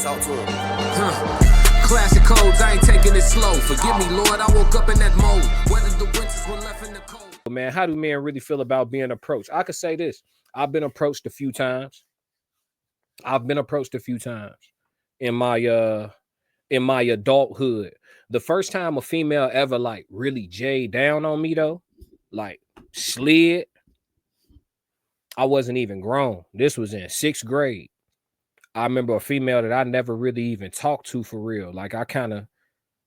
Talk to him. Classic codes, I ain't taking it slow. Forgive me, Lord, I woke up in that mode. Whether the winters were left in the cold. Man, how do men really feel about being approached? I could say this. I've been approached a few times. In my adulthood. The first time a female ever like really jayed down on me though, like slid, I wasn't even grown. This was in 6th grade. I remember a female that I never really even talked to for real. Like I kind of,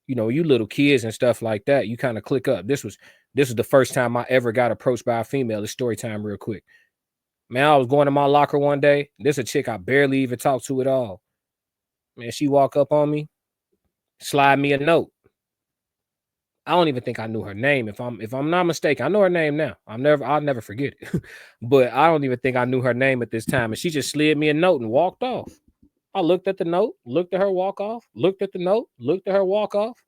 you little kids and stuff like that, you kind of click up. This was the first time I ever got approached by a female. It's story time real quick. Man, I was going to my locker one day. This a chick I barely even talked to at all. Man, she walk up on me, slide me a note. I don't even think I knew her name. If I'm not mistaken, I know her name now. I'll never forget it. But I don't even think I knew her name at this time. And she just slid me a note and walked off. I looked at the note, looked at her walk off, looked at the note, looked at her walk off.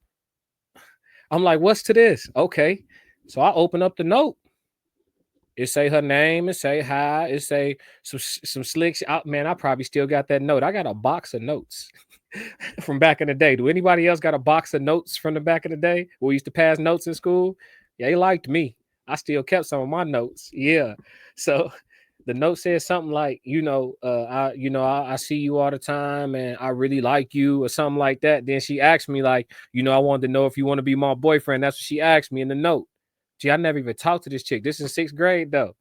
I'm like, what's to this? Okay. So I open up the note. It say her name, it say hi, it say some slicks. Man, I probably still got that note. I got a box of notes from back in the day. Do anybody else got a box of notes from the back in the day? We used to pass notes in school. Yeah, they liked me. I still kept some of my notes. Yeah. So the note said something like, I see you all the time and I really like you or something like that. Then she asked me like, I wanted to know if you want to be my boyfriend. That's what she asked me in the note. Gee, I never even talked to this chick. This is 6th grade though.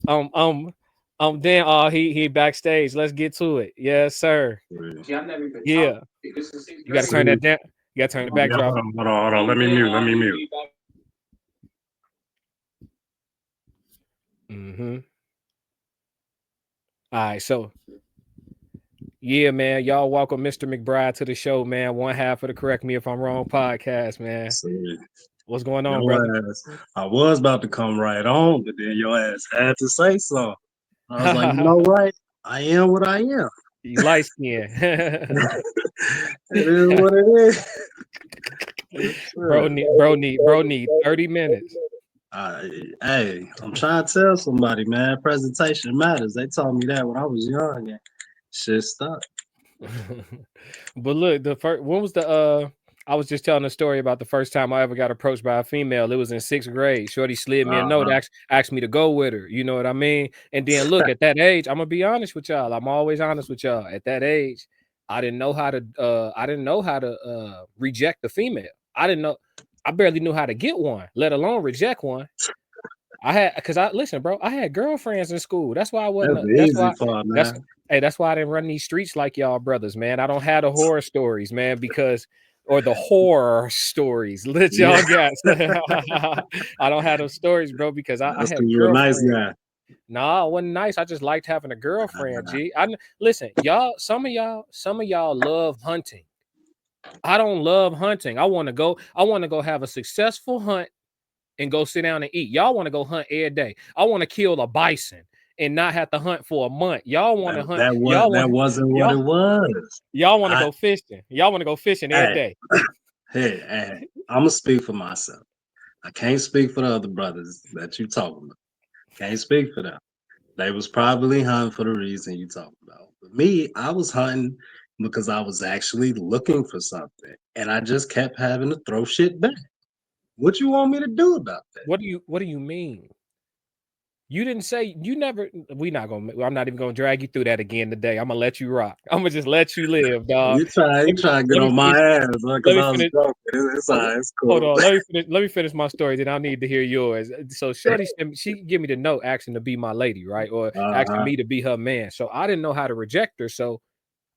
Then he backstage. Let's get to it. Yes, sir. Yeah. You gotta turn that down. You gotta turn the backdrop. Hold on. Let me mute. Mm-hmm. All right, so yeah, man. Y'all welcome Mr. McBride to the show, man. One half of the Correct Me If I'm Wrong podcast, man. What's going on, brother? I was about to come right on, but then your ass had to say so. I was like, you know what? I am what I am. You light skin. It is what it is. Bro need 30 minutes. Hey, I'm trying to tell somebody, man. Presentation matters. They told me that when I was young, and shit stuck. But look, when was the I was just telling a story about the first time I ever got approached by a female. It was in 6th grade. Shorty slid me a note, asked me to go with her. You know what I mean? And then look, at that age, I'm gonna be honest with y'all. I'm always honest with y'all. At that age, I didn't know how to reject the female. I barely knew how to get one, let alone reject one. Listen, bro, I had girlfriends in school. That's why I wasn't. That's why I didn't run these streets like y'all brothers, man. I don't have the horror stories, man, or the horror stories. Let y'all guess. I don't have those stories, bro, because I had girlfriends. Nice guy. Nah, I wasn't nice. I just liked having a girlfriend. Listen, y'all. Some of y'all love hunting. I don't love hunting. I want to go have a successful hunt and go sit down and eat. Y'all want to go hunt every day. I want to kill a bison and not have to hunt for a month. Y'all want to hunt. That wasn't what it was. Y'all want to go fishing. Y'all want to go fishing every day. Hey, I'm gonna speak for myself. I can't speak for the other brothers that you talking about. Can't speak for them. They was probably hunting for the reason you talking about. But me, I was hunting because I was actually looking for something, and I just kept having to throw shit back. What you want me to do about that? What do you mean? You didn't say you never. I'm not even gonna drag you through that again today. I'm gonna let you rock. I'm gonna just let you live, dog. You try to get on my ass because I was joking. It's cool. Hold on, let me finish my story. Then I need to hear yours. So Shorty, she give me the note asking to be my lady, right, or asking me to be her man. So I didn't know how to reject her. So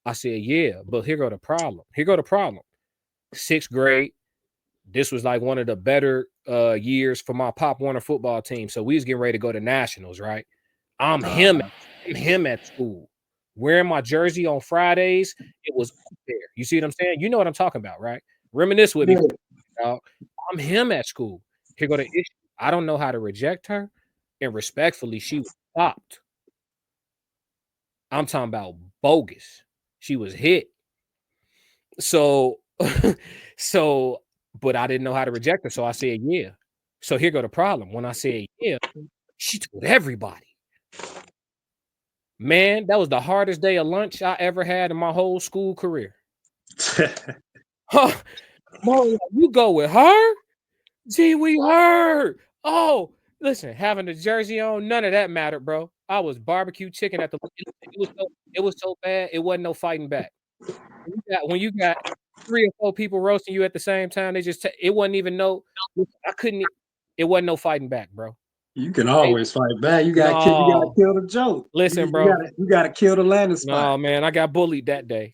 I said, yeah, but here go the problem. 6th grade. This was like one of the better years for my Pop Warner football team. So we was getting ready to go to nationals, right? I'm him at school. Wearing my jersey on Fridays. It was up there. You see what I'm saying? You know what I'm talking about, right? Reminisce with me. I'm him at school. Here go the issue. I don't know how to reject her. And respectfully, she was stopped. I'm talking about bogus. She was hit. So but I didn't know how to reject her, so I said, yeah. So here go the problem. When I said, yeah, she told everybody. Man, that was the hardest day of lunch I ever had in my whole school career. Huh? Mom, you go with her? Gee, we heard. Oh, listen, having the jersey on, none of that mattered, bro. I was barbecue chicken at the. It was so bad. It wasn't no fighting back. When you got 3 or 4 people roasting you at the same time, it wasn't even no. I couldn't. It wasn't no fighting back, bro. You can They, always fight back. You gotta no, kill the joke. listen, bro. You gotta kill the landing spot. No, man, I got bullied that day.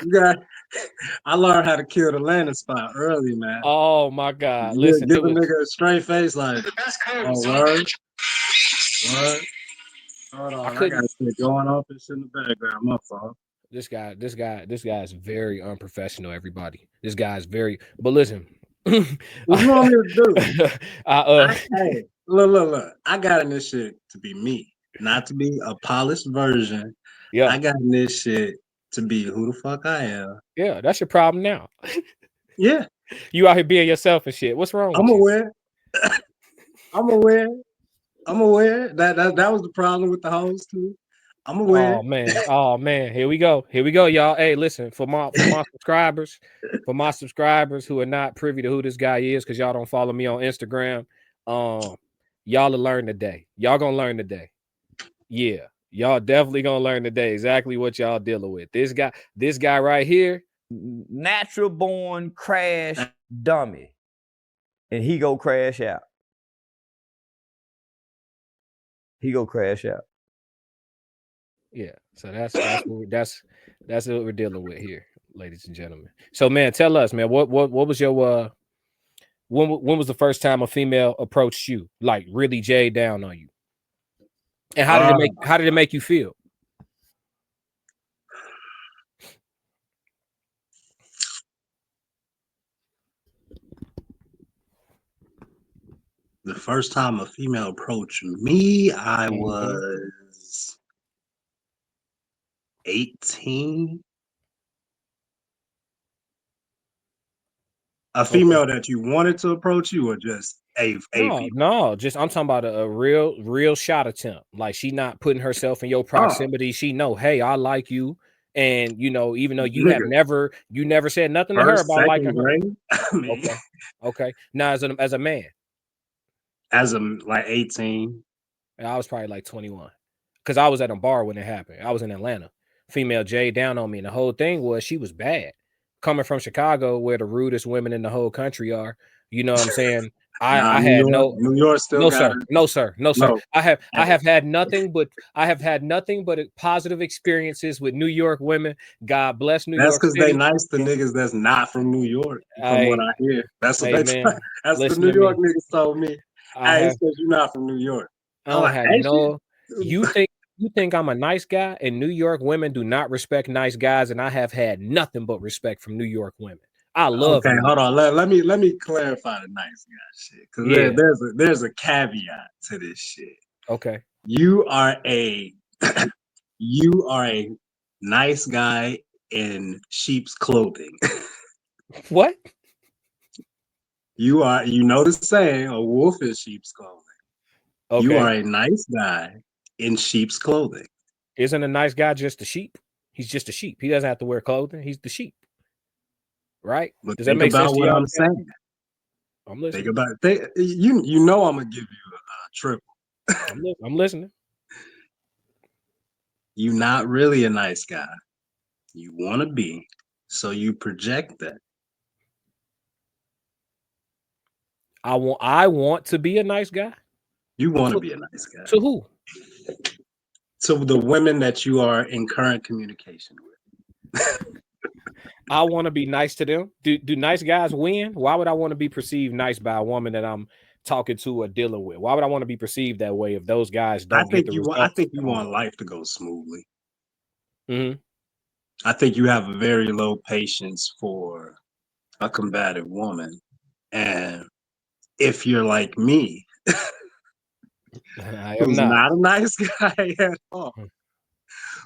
You got I learned how to kill the landing spot early, man. Oh my God! You Listen, give it a was nigga a straight face like, oh word, word. Hold I on, I got couldn't. shit going off and shit in the background. My fault. This guy is very unprofessional. Everybody, this guy is very. But listen, What you want me to do? I uh, Hey, look. I got in this shit to be me, not to be a polished version. yeah, I got in this shit to be who the fuck I am. yeah, that's your problem now. Yeah, You out here being yourself and shit. What's wrong I'm with you? aware. I'm aware. I'm aware that was the problem with the hoes too. I'm aware. Oh man, here we go, y'all. Hey, listen, for my subscribers who are not privy to who this guy is, because y'all don't follow me on Instagram, um, y'all will learn today. Y'all gonna learn today. Yeah, y'all definitely gonna learn today exactly what y'all dealing with. This guy right here, natural born crash dummy, and he go crash out. He go crash out. yeah. So that's what we're dealing with here, ladies and gentlemen. So man, tell us, man, what was your when was the first time a female approached you, like really jayed down on you, and Uh, how did it make you feel? the first time a female approached me, I Mhm. was 18. A Okay. female that you wanted to approach you, or just a No, female? no, just I'm talking about a real shot attempt. Like she not putting herself in your Oh, proximity. She know, hey, I like you, and even though nigga, you never said nothing to her first, about second liking her. grade. I mean, Okay, okay. Now as a man, as a like 18. I was probably like 21, because I was at a bar when it happened. I was in Atlanta. Female J down on me, and the whole thing was she was bad. Coming from Chicago, where the rudest women in the whole country are, you know what I'm saying? Nah, I had no. New York still No, got sir. it. No, sir. No, sir. No, I hey, have had nothing but positive experiences with New York women. God bless New that's York because they City. nice to niggas that's not from New York. From what I I hear, that's what hey they. man, That's the listen New to York me. niggas told me. I Hey, have it's because you're not from New York. I I'm don't like, have hey, shit. no you think you think I'm a nice guy, and New York women do not respect nice guys, and I have had nothing but respect from New York women. I love Okay, New hold York. on. Let me clarify the nice guy shit, because Yeah. there's a caveat to this shit. Okay. You are a you are a nice guy in sheep's clothing. What? You know the saying, a wolf in sheep's clothing. You are Okay. a nice guy in sheep's clothing. Isn't a nice guy just a sheep? He's just a sheep. He doesn't have to wear clothing. He's the sheep. Right? But Does that think make sense about to what y'all, I'm gentlemen? saying. I'm Think listening. about you know I'm gonna give you a triple. I'm listening. You're not really a nice guy. You want to be, so you project that. I want to be a nice guy. You want to To, be a nice guy. to who? To the women that you are in current communication with. I want to be nice to them. Do nice guys win? Why would I want to be perceived nice by a woman that I'm talking to or dealing with? Why would I want to be perceived that way if those guys don't get the I results think you that I want want? life to go smoothly. Hmm. I think you have a very low patience for a combative woman. And if you're like me, I am who's not. not a nice guy at all,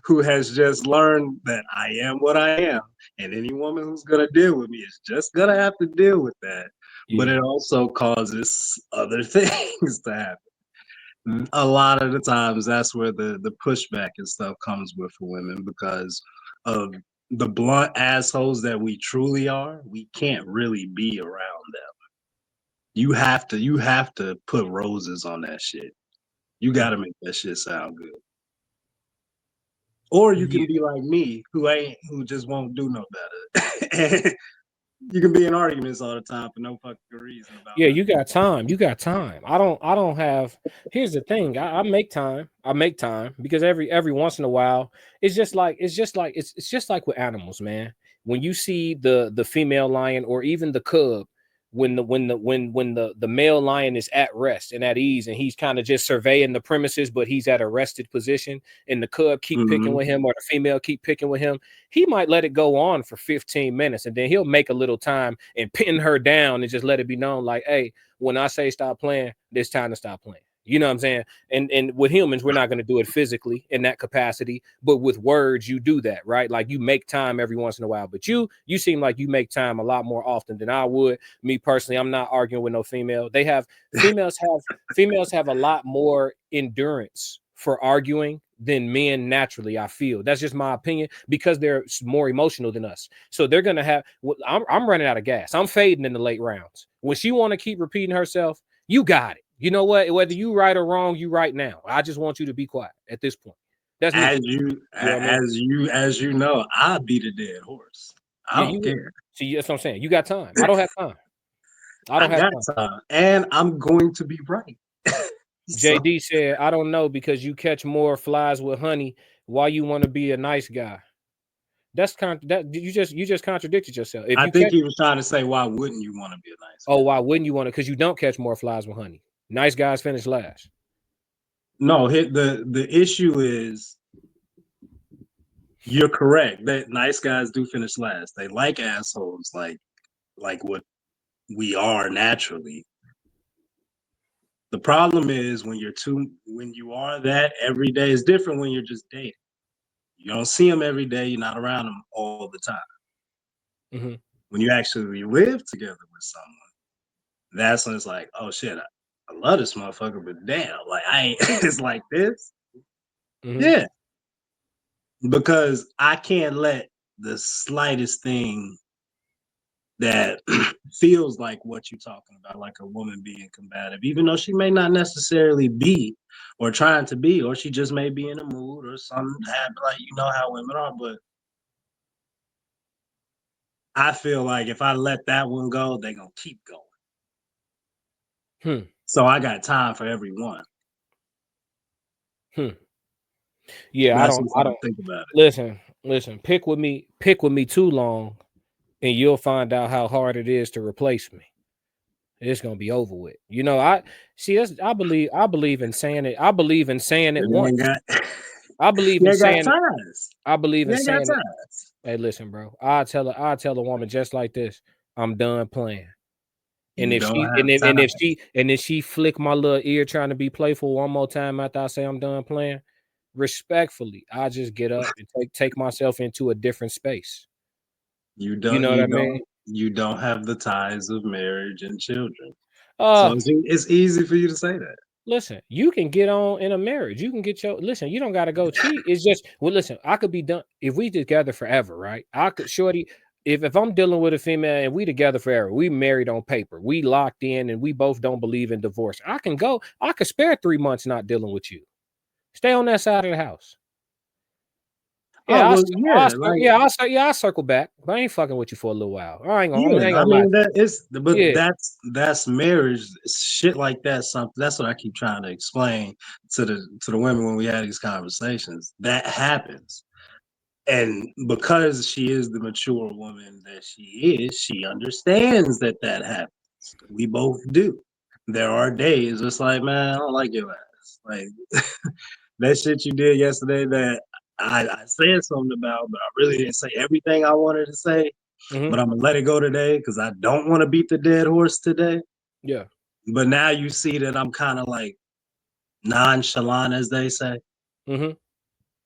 who has just learned that I am what I am, and any woman who's gonna deal with me is just gonna have to deal with that. But Yeah. it also causes other things to happen. a lot of the times that's where the pushback and stuff comes with for women because of the blunt assholes that we truly are. We can't really be around them. You have to put roses on that shit. You got to make that shit sound good. Or you can Yeah. be like me, who just won't do no better. You can be in arguments all the time for no fucking reason about Yeah, nothing. you got time. You got time. I don't have. Here's the thing. I make time. I make time because every once in a while, it's just like with animals, man. When you see the female lion or even the cub, when the male lion is at rest and at ease and he's kind of just surveying the premises, but he's at a rested position, and the cub keep picking Mhm. with him or the female keep picking with him, he might let it go on for 15 minutes and then he'll make a little time and pin her down and just let it be known, like, hey, when I say stop playing, it's time to stop playing. You know what I'm saying? And with humans, we're not going to do it physically in that capacity, but with words, you do that, right? Like you make time every once in a while. But you seem like you make time a lot more often than I would. Me personally, I'm not arguing with no female. Females have a lot more endurance for arguing than men naturally. I feel that's just my opinion because they're more emotional than us. So they're gonna have. I'm running out of gas. I'm fading in the late rounds. When she want to keep repeating herself, you got it. You know what? Whether you right or wrong, you right now. I just want you to be quiet at this point. That's me. As you You know what I mean? as you know, I beat a dead horse. I Yeah, don't you will. care. See, that's what I'm saying. You got time. I don't have time. I I don't have got time. time, and I'm going to be right. So JD said, I don't know because you catch more flies with honey. Why you want to be a nice guy? That you just contradicted yourself. If I you think catch he was trying to say, why wouldn't you want to be a nice Oh, guy? why wouldn't you want to? Because you don't catch more flies with honey. Nice guys finish last. No, the issue is you're correct that nice guys do finish last. They like assholes, like what we are naturally. The problem is when you are that every day is different when you're just dating. You don't see them every day. You're not around them all the time. Mm-hmm. When you actually live together with someone, that's when it's like, oh shit, I love this motherfucker, but damn, like I ain't. It's like this, Mm-hmm. yeah, because I can't let the slightest thing that feels like what you're talking about, like a woman being combative, even though she may not necessarily be or trying to be, or she just may be in a mood or something happen, like you know how women are. But I feel like if I let that one go, they're gonna keep going. Hmm. So I got time for everyone. Hmm. Yeah, I That's don't. just I how I don't. think about it. Listen. Pick with me too long, and you'll find out how hard it is to replace me. It's gonna be over with. I see. I believe in saying it. I believe in saying it You ain't once. got I believe you in ain't got saying it. ties. I believe You in ain't got saying it. ties. Hey, listen, bro. I tell a woman just like this. I'm done playing. And You if don't she have and if, and if ties. she and if she flick my little ear trying to be playful one more time after I say I'm done playing, respectfully, I just get up and take myself into a different space. You You don't know what you I mean? don't you don't have the ties of marriage and children. So Uh it's easy for you to say that. Listen, you can get on in a marriage. You can get your listen, you don't gotta go cheat. It's just listen, I could be done if we together forever, right? I could shorty if I'm dealing with a female and we together forever, we married on paper, we locked in and we both don't believe in divorce. I could spare 3 months not dealing with you. Stay on that side of the house. Oh Yeah, well, yeah, like I circle back, but I ain't fucking with you for a little while. I yeah. ain't I gonna lie mean to that is, you. but Yeah. that's marriage. Shit like that. Something that's what I keep trying to explain to the women when we have these conversations. That happens, and because she is the mature woman that she is, she understands that that happens. We both do. There are days it's like, man, I don't like your ass. Like that shit you did yesterday that I said something about, but I really didn't say everything I wanted to say. Hmm. But I'm gonna let it go today because I don't want to beat the dead horse today. Yeah. But now you see that I'm kind of like nonchalant, as they say, Hmm.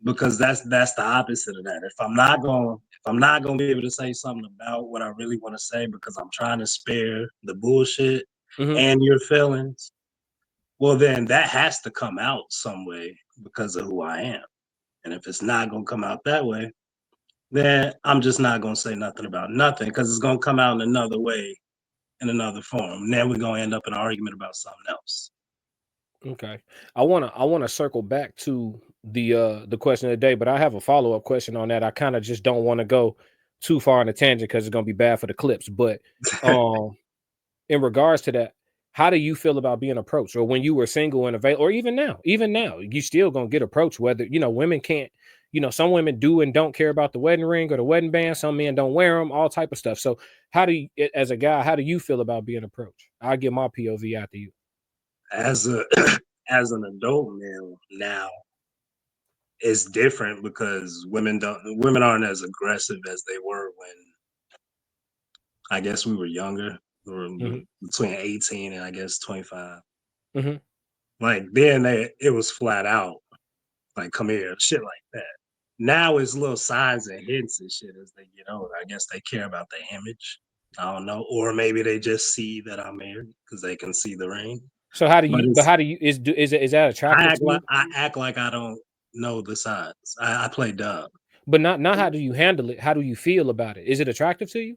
because that's the opposite of that. If I'm not gonna be able to say something about what I really want to say because I'm trying to spare the bullshit Hmm. and your feelings, well, then that has to come out some way because of who I am. And if it's not gonna come out that way, then I'm just not gonna say nothing about nothing because it's gonna come out in another way, in another form. And then we're gonna end up in an argument about something else. Okay. I wanna circle back to the question of the day, but I have a follow-up question on that. I kind of just don't want to go too far on a tangent because it's gonna be bad for the clips. But um in regards to that, how do you feel about being approached? Or when you were single and available, or even now, you still gonna get approached, whether women can't, some women do and don't care about the wedding ring or the wedding band, some men don't wear them, all type of stuff. So how do you, as a guy, how do you feel about being approached? I'll get my POV after you. As a as an adult male now, it's different because women aren't as aggressive as they were when I guess we were younger. We were Mhm. between 18 and I guess 25. Mhm. Like then it was flat out, like come here, shit like that. Now it's little signs and hints and shit as they get older. I guess they care about the image. I don't know, or maybe they just see that I'm married because they can see the ring. So how do But you? But it's how do you? Is that attractive to you? I act like I don't know the signs. I play dumb. But not how do you handle it? How do you feel about it? Is it attractive to you?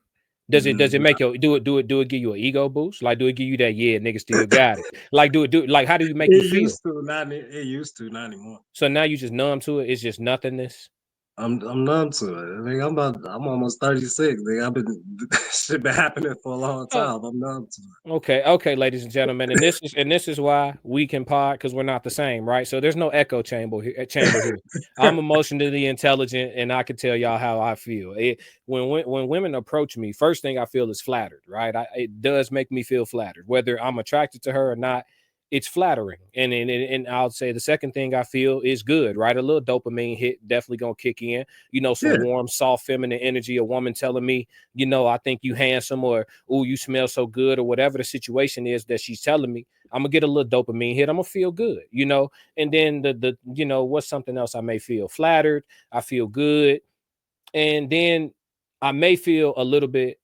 Does it Mm, make you do it give you an ego boost? Like do it give you that nigga still got it? Like do like how do you make you It feel? used to, it used to, not anymore. So now you just numb to it. It's just nothingness. I'm numb to it. I mean, I'm almost 36. I've been shit been happening for a long Oh, time. I'm numb to okay, ladies and gentlemen, and this is why we can pod because we're not the same, right? So there's no echo chamber here. I'm it. emotionally intelligent, and I can tell y'all how I feel. When women approach me, first thing I feel is flattered, right? It does make me feel flattered, whether I'm attracted to her or not. It's flattering, and I'll say the second thing I feel is good, right? A little dopamine hit definitely gonna kick in. Some Yeah, warm, soft, feminine energy. A woman telling me, I think you handsome, or oh, you smell so good, or whatever the situation is that she's telling me. I'm gonna get a little dopamine hit. I'm gonna feel good, and then what's something else I may feel flattered. I feel good, and then I may feel a little bit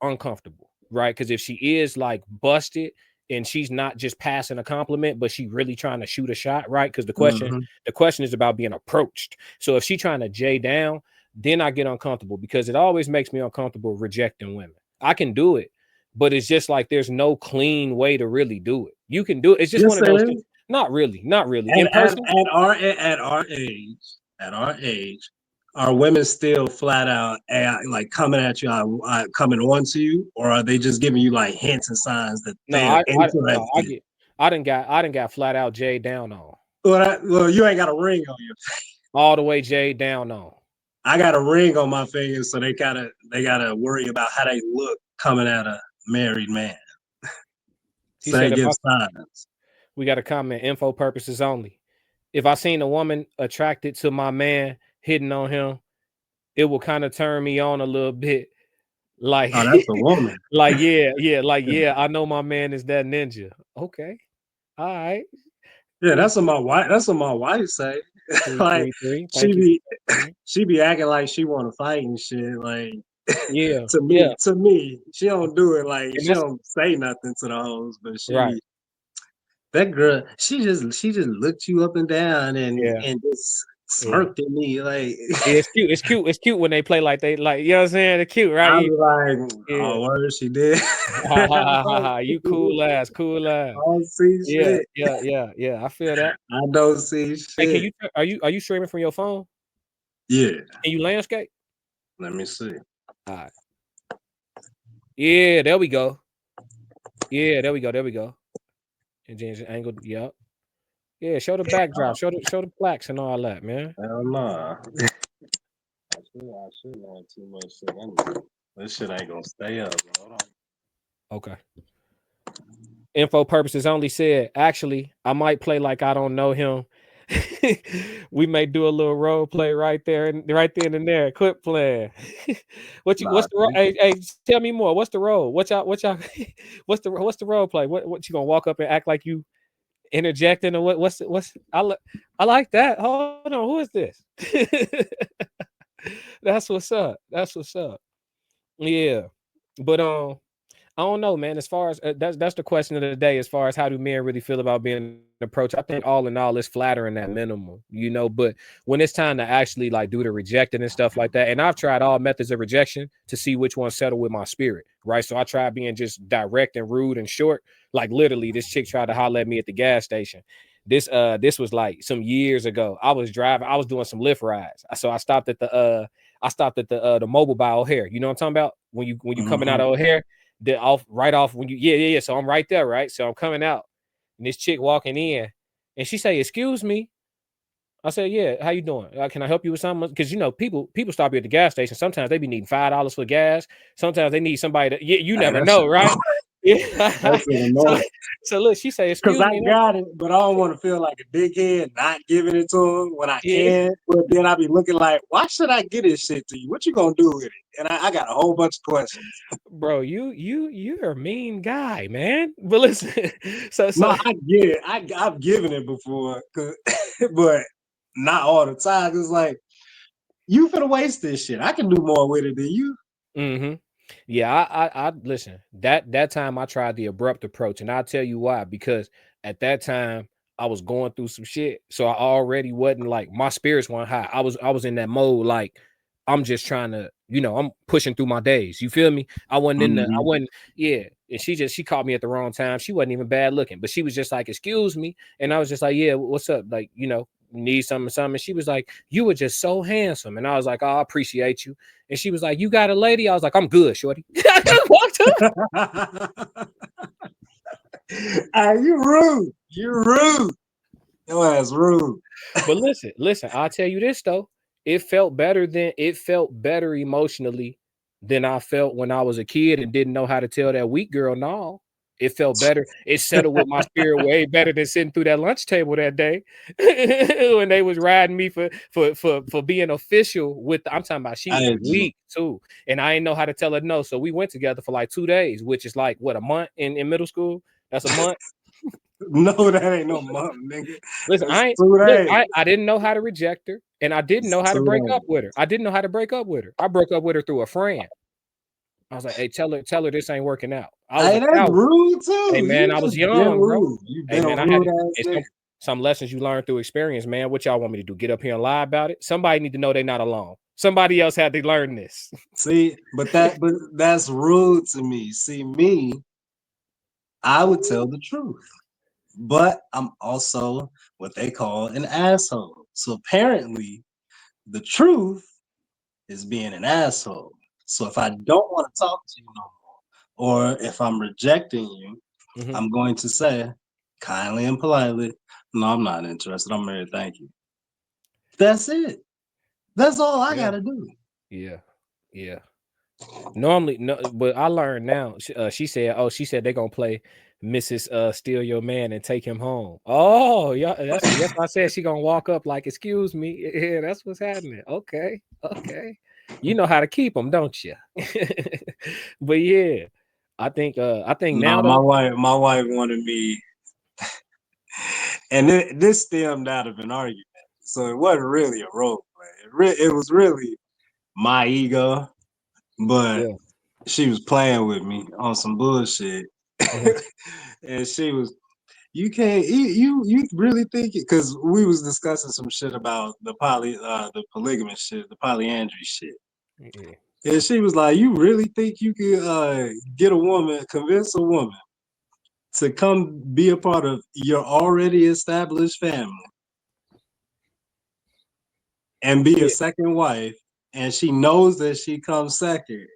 uncomfortable, right? Because if she is like busted and she's not just passing a compliment, but she really trying to shoot a shot, right? Because the question mhm. the question is about being approached. So if she trying to J down, then I get uncomfortable because it always makes me uncomfortable rejecting women. I can do it, but it's just like there's no clean way to really do it. You can do it. It's just one Yes, of those there things. is. Not really, not really. And In person, at our age, are women still flat out like coming at you, coming on to you, or are they just giving you like hints and signs that no, they are I no, interested? I didn't got flat out J down on. Well, you ain't got a ring on you. All the way J down on. I got a ring on my finger, so they gotta worry about how they look coming at a married man. He So they said give signs. we got a comment, info purposes only. If I seen a woman attracted to my man hitting on him, it will kind of turn me on a little bit. Like, Oh, that's a woman. yeah, I know my man is that ninja. Okay. All right. Yeah, Three, that's what my wife say. three, Like three, three. she Thank you. be she be acting like she want to fight and shit. Like Yeah, yeah. to me, she don't do it. Like And she that's don't say nothing to the hoes, but right. that girl, she just looked you up and down Yeah, and just yeah. smirked at me. Like Yeah, it's cute. It's cute. It's cute when they play like they like, you know what I'm saying? They're cute, right? I was like, Yeah. oh, word, she did. Ha ha I ha ha don't ha. You see cool ass. I don't see Yeah, shit. yeah. I feel that. I don't see Hey, can shit. you are you streaming from your phone? Yeah, Can you landscape? let me see. All right. Yeah, there we go. Yeah, there we go. And then angle, yep. Yeah, show the backdrop, Oh, show the plaques and all that, man. hell nah. I shouldn't have too much shit anyway. This shit ain't gonna stay up. Hold on. Okay. Info purposes only said, actually, I might play like I don't know him. We may do a little role play right there and right then and there. Quit playing. Nah, What's the role? Hey, tell me more. What's the role? What y'all what's the role play? What you gonna walk up and act like you interjecting or what's I like that. Hold on, who is this? That's what's up. That's what's up. Yeah. But don't know, man. As far as that's the question of the day. As far as how do men really feel about being approached, I think all in all, it's flattering that minimum, But when it's time to actually like do the rejecting and stuff like that, and I've tried all methods of rejection to see which one settle with my spirit, right? So I tried being just direct and rude and short. Like literally, this chick tried to holler at me at the gas station. This was like some years ago. I was doing some Lyft rides, so I stopped at the mobile by O'Hare. You know what I'm talking about? When you coming out of O'Hare, right off when you yeah. So I'm right there, right? So I'm coming out, and this chick walking in, and she say, "Excuse me." I said, "Yeah, how you doing? Can I help you with something?" Because people stop you at the gas station. Sometimes they be needing $5 for gas. Sometimes they need somebody to. Yeah, you Hey, never know, right? Yeah. That's so, annoying. so look, she say, Because "Excuse I me." got it, but I don't want to feel like a dickhead not giving it to him when I Yeah, can. But then I be looking like, why should I get this shit to you? What you gonna do with it? And I got a whole bunch of questions. bro, you're a mean guy, man. But listen, so No, I get it. I've given it before, but not all the time. It's like you finna waste this shit. I can do more with it than you. mm-hmm. Yeah, I listen. That time I tried the abrupt approach, and I'll tell you why. Because at that time I was going through some shit, so I already wasn't like my spirits weren't high. I was in that mode like I'm just trying to, I'm pushing through my days. You feel me? I wasn't, yeah. And she caught me at the wrong time. She wasn't even bad looking, but she was just like, "Excuse me," and I was just like, "Yeah, what's up?" Like, need something. And she was like, "You were just so handsome," and I was like, "Oh, I appreciate you." And she was like, "You got a lady?" I was like, "I'm good, shorty." I just walked up. Hey, you rude. You're rude. Your ass rude. But listen, I'll tell you this though. It felt better emotionally than I felt when I was a kid and didn't know how to tell that weak girl no. It felt better. It settled with my spirit way better than sitting through that lunch table that day when they was riding me for being official with. I'm talking about she was Hey, G. weak too, and I didn't know how to tell her no. So we went together for like 2 days, which is like what, a month in middle school. That's a month. No, that ain't no mom, nigga. Listen, That's 2 days. I didn't know how to reject her, and I didn't It's know how to 2 break up days. with her. I didn't know how to break up with her. I broke up with her through a friend. I was like, "Hey, tell her this ain't working out." I was Hey, a that's coward. rude Hey, too. man, You I was just been young, bro. rude. You Hey, been a man, I had rude to. ass It's nigga. some lessons you learn through experience, man. What y'all want me to do? Get up here and lie about it? Somebody need to know they're not alone. Somebody else had to learn this. See, but that's rude to me. See, me, I would tell the truth. But I'm also what they call an asshole. So apparently the truth is being an asshole. So if I don't want to talk to you no more, or if I'm rejecting you, Mhm. I'm going to say kindly and politely, no, I'm not interested. I'm married. Thank you. That's it. That's all I Yeah, gotta do. yeah, yeah. Normally, no, but I learned now. She said they're gonna play Mrs. Steal Your Man and take him home. Oh, yeah, that's why I said she gonna walk up like, "Excuse me." Yeah, that's what's happening. Okay, okay. You know how to keep them, don't you? But yeah, I think now No, though. my wife wanted me, and this stemmed out of an argument. So it wasn't really a role play. It was really my ego, but Yeah. she was playing with me on some bullshit. Mhm. And she was, you can't, you really think it? Because we was discussing some shit about the polygamous shit, the polyandry shit. Yeah. And she was like, you really think you could convince a woman to come be a part of your already established family and be a Yeah. second wife, and she knows that she comes second.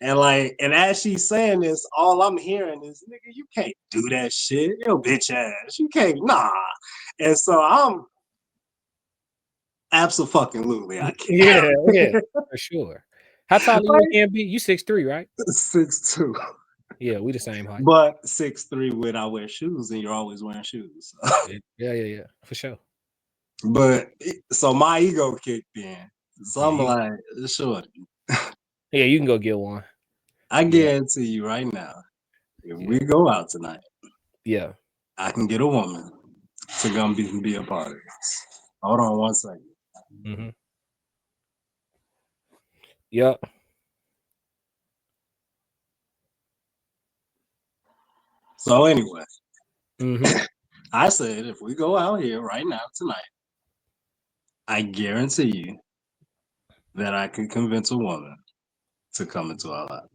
And as she's saying this, all I'm hearing is, nigga, you can't do that shit. Yo, bitch ass. You can't, nah. And so I'm absolutely I can't. Yeah. Yeah. For sure. How tall are you Like again, B? You 6'3", right? 6'2", Yeah, we the same height. but 6'3" when I wear shoes, and you're always wearing shoes. Yeah, yeah, for sure. But so my ego kicked in. So Yeah, I'm like, sure. yeah, you can go get one. I Yeah, guarantee you right now, if we yeah, go out tonight, yeah. I can get a woman to come be a part of this. Hold on one second. Mm-hmm. Yep. So anyway, Mhm. I said if we go out here right now tonight, I guarantee you that I could convince a woman to come into our life.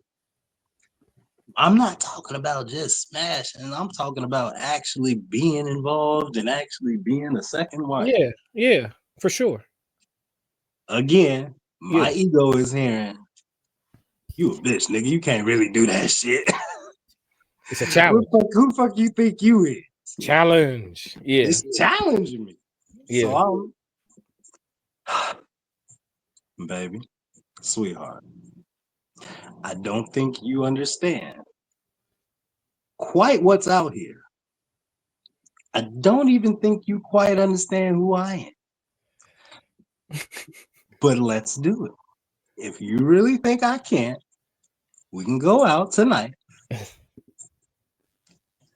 I'm not talking about just smashing. I'm talking about actually being involved and actually being a second wife. Yeah, for sure. Again, my Yeah. ego is hearing, you a bitch, nigga. You can't really do that shit. It's a challenge. Who the fuck you think you is? Challenge. Yeah. It's challenging me. Yeah. So I'm, baby, sweetheart, I don't think you understand quite what's out here. I don't even think you quite understand who I am. But let's do it. If you really think I can't, we can go out tonight.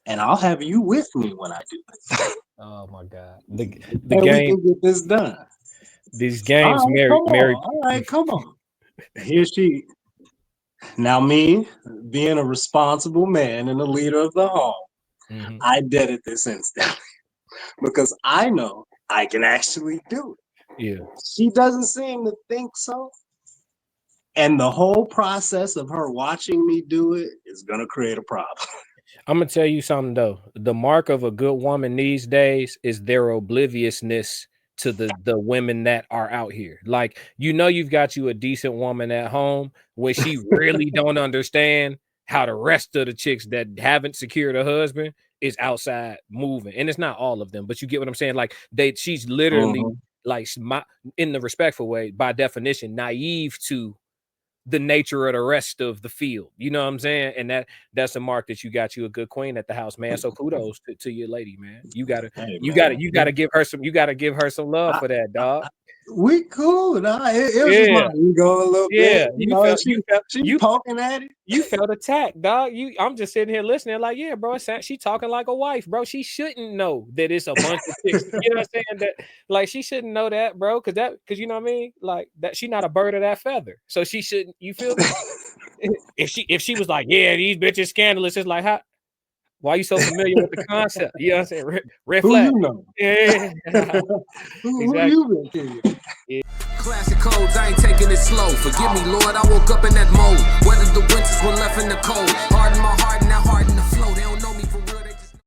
And I'll have you with me when I do it. Oh my God. The And we game, can get this done. these All games right, come married. on. All right, come on. Here she. Now, me being a responsible man and a leader of the home, Mhm. I did it this instant because I know I can actually do it. Yeah. She doesn't seem to think so. And the whole process of her watching me do it is going to create a problem. I'm gonna tell you something though. The mark of a good woman these days is their obliviousness to the women that are out here. Like, you've got you a decent woman at home when she really don't understand how the rest of the chicks that haven't secured a husband is outside moving. And it's not all of them, but you get what I'm saying. Like, she's literally like in the respectful way, by definition, naive to the nature of the rest of the field. You know what I'm saying? And that's a mark that you got you a good queen at the house, man. So kudos to your lady, man. You gotta give her some love for that, dog. We cool. Nah, it was just Yeah, my ego a little bit. yeah. She poking at it. You felt attacked, dog. I'm just sitting here listening, like, yeah, bro. She talking like a wife, bro. She shouldn't know that it's a bunch of chicks. You know what I'm saying? That, like, she shouldn't know that, bro. Because you know what I mean? Like, that she not a bird of that feather. So she shouldn't. You feel me? If she was like, yeah, these bitches scandalous, it's like, why are you so familiar with the concept? You know what I'm saying? Red Who flag. you know? Yeah. Who you been kidding? Classic codes, I ain't taking it slow. Forgive me, Lord, I woke up in that mode. Weathered the winters when left in the cold. Harden my heart and now harden the flow. They don't